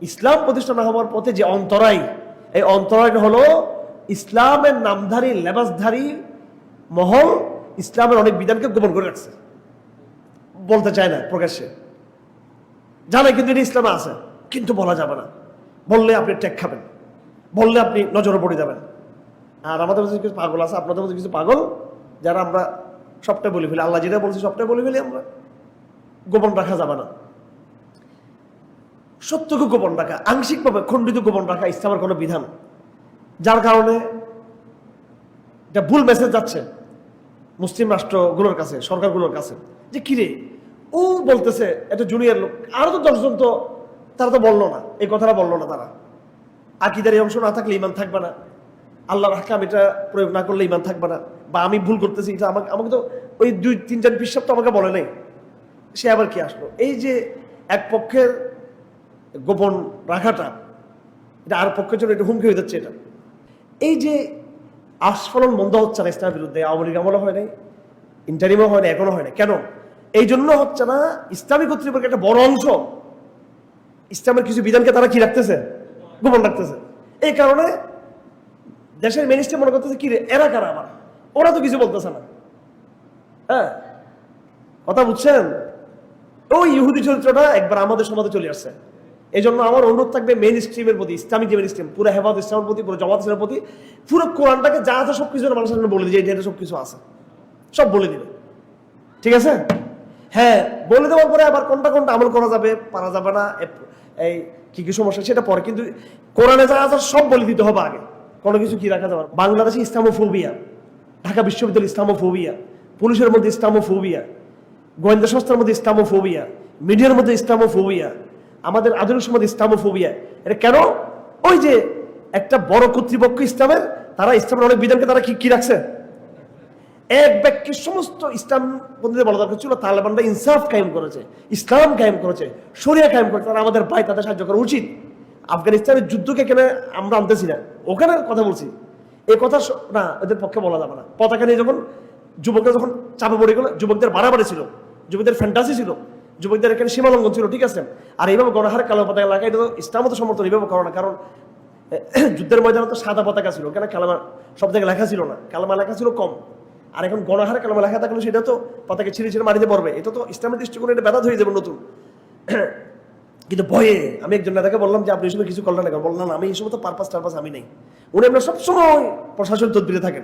ইসলাম প্রতিষ্ঠা না হওয়ার পথে যে অন্তরায়, এই অন্তরায় হলো ইসলামের নামধারী লেবাসধারী মহল ইসলামের অনেক বিধানকে গোপন করে রাখছে, বলতে চায় না প্রকাশ্যে, জানে কিন্তু এটা ইসলামে আছে, কিন্তু বলা যাবে না, বললে আপনি টেক খাবেন, বললে আপনি নজরে পড়ে যাবেন। আর আমাদের মধ্যে কিছু পাগল আছে, আপনাদের মধ্যে কিছু পাগল যারা আমরা সবটাই বলে ফেলি, আল্লাহ যেটা বলছি সবটাই বলে ফেলি, আমরা গোপন রাখা যাবে না। সত্যকে গোপন রাখা, আংশিকভাবে খণ্ডিত গোপন রাখা ইসলামের কোনো বিধান, যার কারণে এটা ভুল মেসেজ যাচ্ছে মুসলিম রাষ্ট্রগুলোর কাছে, সরকারগুলোর কাছে, যে কিরে ও বলতেছে এটা জুনিয়র লোক, আরো তো 10 জন তো তারা তো বললো না, এই কথাটা বললো না তারা। আকীদার এই অংশ না থাকলে ইমান থাকবে না, আল্লাহর হাকাম এটা প্রয়োগ না করলে ইমান থাকবে না, বা আমি ভুল করতেছি এটা আমাকে তো ওই 2-3 পিসাব তো আমাকে বলে নাই, সে আবার কি আসলো। এই যে এক পক্ষের গোপন রাখাটা, এটা আর পক্ষের জন্য একটু হুমকি হয়ে যাচ্ছে। এটা এই যে আস্ফলন মন্দ হচ্ছে না ইসলামের বিরুদ্ধে, আওয়ামী লীগ আমলও হয় নাই, ইন্টারিমও হয় না, এখনো হয় না। কেন এই জন্য হচ্ছে না? ইসলামী কর্তৃপক্ষের একটা বড় অংশ ইসলামের কিছু বিধানকে তারা কি রাখতেছে, গোপন রাখতেছে। এই কারণে দেশের মিনিস্টার মনে করতেছে কি রে এরা কারা, আমার ওরা তো কিছু বলতেছে না। হ্যাঁ, কথা বুঝছেন? ওই ইহুদি চরিত্রটা একবার আমাদের সমাজে চলে আসছে। এই জন্য আমার অনুরোধ থাকবে মেইন স্ট্রিমের প্রতি, ইসলামিক যে মেইন স্ট্রিম, পুরো হেফাজত ইসলামের প্রতি, পুরো জামাত ইসলামের প্রতি, পুরো কোরআনটাকে যা আছে সবকিছু মানুষের সামনে বলে দিই, এটা সবকিছু আছে, সব বলে দিবে, ঠিক আছে? হ্যাঁ, বলে দেওয়ার পরে আবার কোনটা কোনটা আমল করা যাবে, পারা যাবে না, এই কি কি সমস্যা সেটা পরে, কিন্তু কোরআনে যা আছে সব বলে দিতে হবে আগে, কোনো কিছু কি রাখা যাবে না। বাংলাদেশে ইসলামোফোবিয়া, ঢাকা বিশ্ববিদ্যালয় ইসলামোফোবিয়া, পুলিশের মধ্যে ইসলামোফোবিয়া, গোয়েন্দা সংস্থার মধ্যে ইসলামোফোবিয়া, মিডিয়ার মধ্যে ইসলামোফোবিয়া, আমাদের আধুনিক সমাজে ইসলামোফোবিয়া। এটা কেন? ওই যে একটা বড় কর্তৃপক্ষ ইসলামের, তারা ইসলামের অনেক বিধানকে তারা কি রাখছে, এক ব্যক্তির সমস্ত ইসলাম বন্ধুদের বলা দরকার ছিল, তালেবানরা ইনসাফ কায়েম করেছে, ইসলাম কায়েম করেছে, শরিয়া কায়েম করেছে, তারা আমাদের ভাই, তাদের সাহায্য করা উচিত। আফগানিস্তানের যুদ্ধকে কেন আমরা আনতেছি না, ওখানে কথা বলছি, এই কথা না ওদের পক্ষে বলা যাবে না। পতাকা নিয়ে যখন যুবকরা যখন চাপে পড়ে গেল, যুবকদের বাড়াবাড়ি ছিল, যুবকদের ফ্যান্টাসি ছিল, যুবকদের এখানে সীমালঙ্ঘন ছিল, ঠিক আছে? আর এইভাবে গণহারে কালো পতাকা লাগা, এটা তো ইসলাম তো সমর্থন এইভাবে করো না। কারণ যুদ্ধের ময়দানে তো সাদা পতাকা ছিল, ওখানে কালামা সব জায়গায় লেখা ছিল না, কালামা লেখা ছিল কম। আর এখন গণহারে কালামা লেখা থাকলে সেটা তো পতাকা ছিঁড়ে ছিঁড়ে মারিতে পড়বে, এটা তো ইসলামের দৃষ্টিকোণে এটা ব্যাঘাত হয়ে যাবে নতুন। কিন্তু ভয়ে আমি একজন নেতাকে বললাম যে আপনি এই সময় কিছু করলেন না, বললাম আমি এই সময় তো পারপাস আমি নেই। উনি আপনার সবসময় প্রশাসন তদবিরে থাকেন।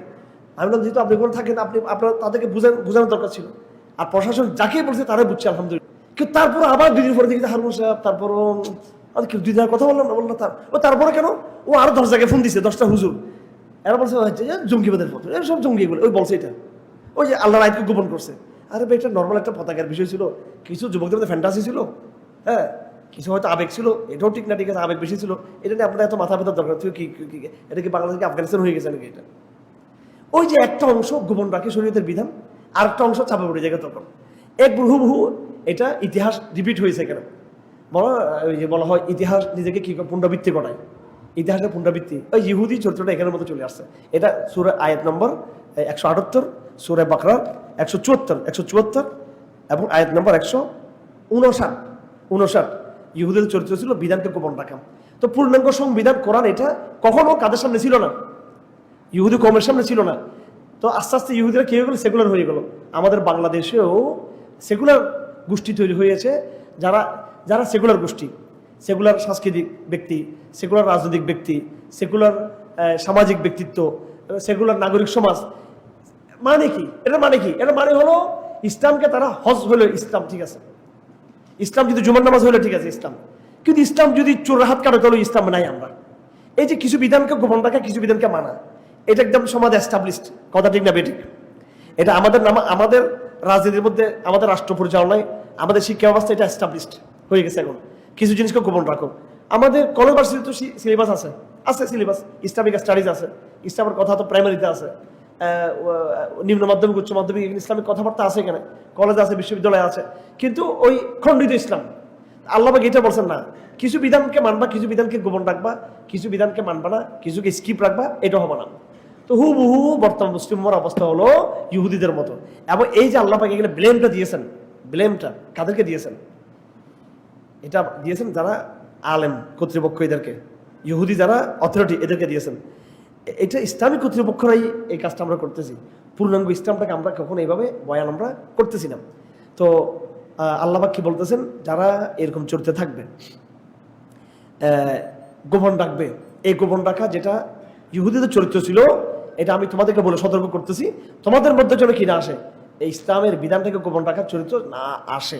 আমি বললাম যেহেতু আপনি কোনো থাকেন, আপনি আপনার তাদেরকে বোঝানোর দরকার ছিল। আর প্রশাসন যাকে বলছে তারাই বুঝছে আলহামদুলিল্লাহ। কিন্তু তারপর আবার 2 দিন পরে দেখি হারুন সাহেব, তারপরও কেউ 2 দিনের কথা বললাম না, বললাম তারপরে কেন ও আরো 10 জায়গায় ফোন দিচ্ছে, 10টা হুজুর, এরা বলছে জঙ্গিবাদের পথ, সব জঙ্গি বলে ওই বলছে এটা, ওই যে আল্লাহর আয়াতকে গোপন করছে। আরে ভাই, এটা নর্মাল একটা পতাকার বিষয় ছিল, কিছু যুবকদের মধ্যে ফ্যান্টাসি ছিল, হ্যাঁ, কিছু হয়তো আবেগ ছিল, এটাও ঠিক না, ঠিক আছে, আবেগ বেশি ছিল, এটা নিয়ে আপনার এত মাথা ব্যথার দরকার ছিল কি? এটা কি বাংলাদেশ কি আফগানিস্তান হয়ে গেছে নাকি? এটা ওই যে একটা অংশ গোপন রাখে শরীয়তের বিধান, আর একটা অংশ চাপে পড়ে যায়, তখন এক বহু এটা ইতিহাস রিপিট হয়েছে কেন বলা হয়, ইতিহাস নিজেকে কি পুনরাবৃত্তি ঘটায়, ইতিহাসের পুনরাবৃত্তি। ওই ইহুদি চরিত্রটা এখানের মতো চলে আসছে। এটা সূরা আয়াত নম্বর 178, সূরা বাকরা 174 এবং আয়াত নম্বর 159। ইহুদের চরিত্র ছিল বিধানকে গোপন রাখা। তো পূর্ণাঙ্গ সংবিধান কোরআন এটা কখনো কাদের সামনে ছিল না, ইহুদি কমের সামনে ছিল না। তো আস্তে আস্তে ইহুদিরা কি হয়ে গেল, সেকুলার হয়ে গেল। আমাদের বাংলাদেশেও সেকুলার গোষ্ঠী তৈরি হয়েছে, যারা সেকুলার গোষ্ঠী, সেকুলার সাংস্কৃতিক ব্যক্তি, সেকুলার রাজনৈতিক ব্যক্তি, সেকুলার সামাজিক ব্যক্তিত্ব, সেকুলার নাগরিক সমাজ। মানে কি এটা? এটা মানে হলো ইসলামকে তারা হজ হলো ইসলাম, ঠিক আছে, ইসলাম যদি জুমার নামাজ হলে ঠিক আছে ইসলাম, কিন্তু ইসলাম যদি চোর হাত কাটে তাহলে ইসলাম নাই আমরা। এই যে কিছু বিধানকে গোপন রাখা, কিছু বিধানকে মানা, এটা একদম সমাজ এস্টাবলিশড, কথা ঠিক না বেঠিক? এটা আমাদের রাজনীতির মধ্যে, আমাদের রাষ্ট্র পরিচালনায়, আমাদের শিক্ষা ব্যবস্থা এটা এস্টাবলিশড হয়ে গেছে। এখন কিছু জিনিসকে গোপন রাখো। আমাদের কলেজ ভার্সিটি তো সিলেবাস আছে সিলেবাস, ইসলামিক স্টাডিজ আছে, ইসলামের কথা তো প্রাইমারিতে আছে, নিম্ন মাধ্যমিক, উচ্চ মাধ্যমিক ইসলামিক কথাবার্তা আছে, এখানে কলেজ আছে, বিশ্ববিদ্যালয় আছে, কিন্তু ওই খণ্ডিত ইসলাম। আল্লাহ পাক এটা বলছেন না, কিছু বিধানকে মানবা, কিছু বিধানকে গোপন রাখবা, কিছু বিধানকে মানবা না, কিছুকে স্কিপ রাখবা, এটা হবে না। তো হুবহু বর্তমান মুসলিমদের অবস্থা হলো ইহুদিদের মতো। এবং এই যে আল্লাহ পাক এখানে ব্লেমটা দিয়েছেন, ব্লেমটা কাদেরকে দিয়েছেন? এটা দিয়েছেন যারা আলেম কর্তৃপক্ষ এদেরকে, ইহুদি যারা অথরিটি এদেরকে দিয়েছেন। এটা ইসলামিক কর্তৃপক্ষরাই এই কাজটা আমরা করতেছি। পূর্ণাঙ্গ ইসলামটাকে আমরা কখনো এইভাবে বয়ান আমরা করতেছি না। তো আল্লাহ পাক কি বলতেছেন, যারা এরকম চলতে থাকবে, গোপন রাখবে, এই গোপন রাখা যেটা ইহুদিদের চরিত্র ছিল, এটা আমি তোমাদেরকে বলে সতর্ক করতেছি, তোমাদের মধ্যে যেন কি না আসে, এই ইসলামের বিধানটাকে গোপন রাখার চরিত্র না আসে।